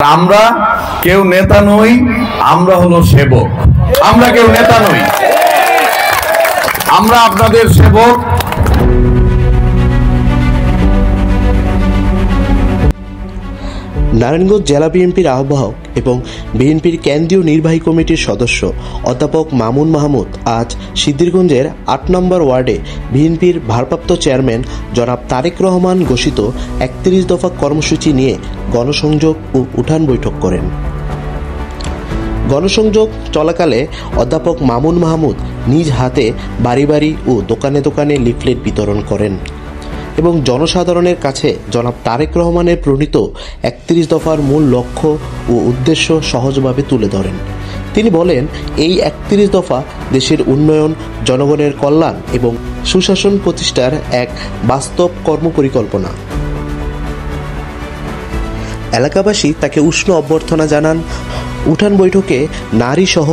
আমরা কেউ নেতা নই, আমরা হলো সেবক। আমরা কেউ নেতা নই, আমরা আপনাদের সেবক। নারায়ণগঞ্জ জেলা বিএনপির আহ্বায়ক এবং বিএনপির কেন্দ্রীয় নির্বাহী কমিটির সদস্য অধ্যাপক মামুন মাহমুদ আজ সিদ্ধিরগঞ্জের ৮ নম্বর ওয়ার্ডে বিএনপির ভারপ্রাপ্ত চেয়ারম্যান জনাব তারেক রহমান ঘোষিত ৩১ দফা কর্মসূচি নিয়ে গণসংযোগ ও উঠান বৈঠক করেন। গণসংযোগ চলাকালে অধ্যাপক মামুন মাহমুদ নিজ হাতে বাড়ি বাড়ি ও দোকানে দোকানে লিফলেট বিতরণ করেন এবং জনসাধারণের কাছে জনাব তারেক রহমানের প্রণীত ৩১ দফার মূল লক্ষ্য ও উদ্দেশ্য সহজভাবে তুলে ধরেন। তিনি বলেন, এই ৩১ দফা দেশের উন্নয়ন, জনগণের কল্যাণ এবং সুশাসন প্রতিষ্ঠার এক বাস্তব কর্মপরিকল্পনা। এলাকাবাসী তাকে উষ্ণ অভ্যর্থনা জানান। উঠান বৈঠকে নারী সহ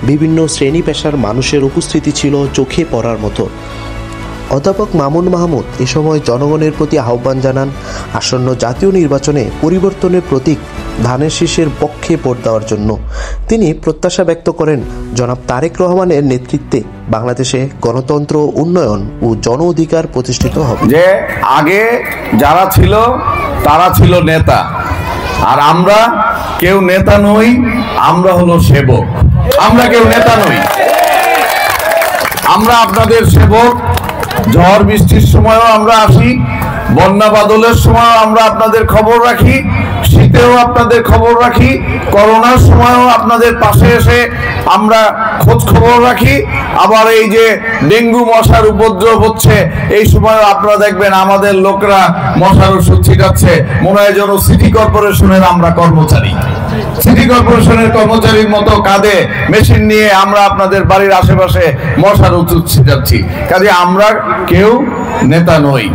বিভিন্ন শ্রেণী পেশার মানুষের উপস্থিতি ছিল চোখে পড়ার মতো। অধ্যাপক মামুন মাহমুদ এ সময় জনগণের প্রতি আহ্বান জানান, আসন্ন জাতীয় নির্বাচনে পরিবর্তনের প্রতীক ধানের শীষের পক্ষে ভোট দেওয়ার জন্য। তিনি প্রত্যাশা ব্যক্ত করেন, জনাব তারেক রহমানের নেতৃত্বে বাংলাদেশে গণতন্ত্র, উন্নয়ন ও জন অধিকার প্রতিষ্ঠিত হবে। যে আগে যারা ছিল তারা ছিল নেতা, আর আমরা কেউ নেতা নই, আমরা হলো সেবক। আমরা কেউ নেতা নই, আমরা আপনাদের সেবক। ঝড় বৃষ্টির সময়ও আমরা আসি, বন্যা বাদলের সময়ও আমরা আপনাদের খবর রাখি, শীতেও আপনাদের খবর রাখি, করোনার সময়ও আপনাদের পাশে এসে আমরা খোঁজ খবর রাখি। আবার এই যে ডেঙ্গু মশার উপদ্রব হচ্ছে, এই সময়ও আপনারা দেখবেন আমাদের লোকরা মশার ওষুধ ছিটাচ্ছে। মনে হয় যেন সিটি কর্পোরেশনের আমরা কর্মচারী, সিটি কর্পোরেশনের কর্মচারীর মতো কাঁধে মেশিন নিয়ে আমরা আপনাদের বাড়ির আশেপাশে মশার ওষুধ ছিটাচ্ছি। কাজে আমরা কেউ নেতা নই।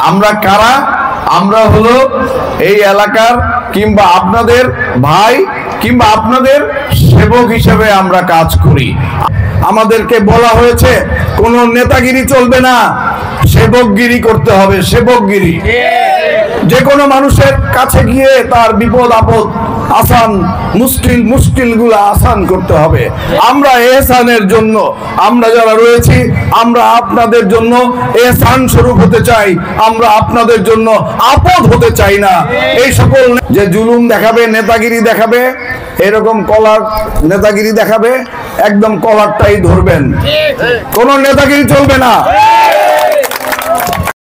আমরা কারা? আমরা হলো এই এলাকার কিংবা আপনাদের ভাই কিংবা আপনাদের সেবক হিসেবে আমরা কাজ করি। আমাদেরকে বলা হয়েছে কোনো নেতাগিরি চলবে না, সেবকগিরি করতে হবে। সেবকগিরি, যে কোনো মানুষের কাছে গিয়ে তার বিপদ আপদ আসান, মুশকিলগুলো আসান করতে হবে। আমরা এহসানের জন্য, আমরা যারা রয়েছি, আমরা আপনাদের জন্য এহসান স্বরূপ হতে চাই। আমরা আপনাদের জন্য আপদ হতে চাই না। এই সকল যে জুলুম দেখাবে, নেতাগিরি দেখাবে, এরকম কলার নেতাগিরি দেখাবে, একদম কলারটাই ধরবেন। কোন নেতাগিরি চলবে না।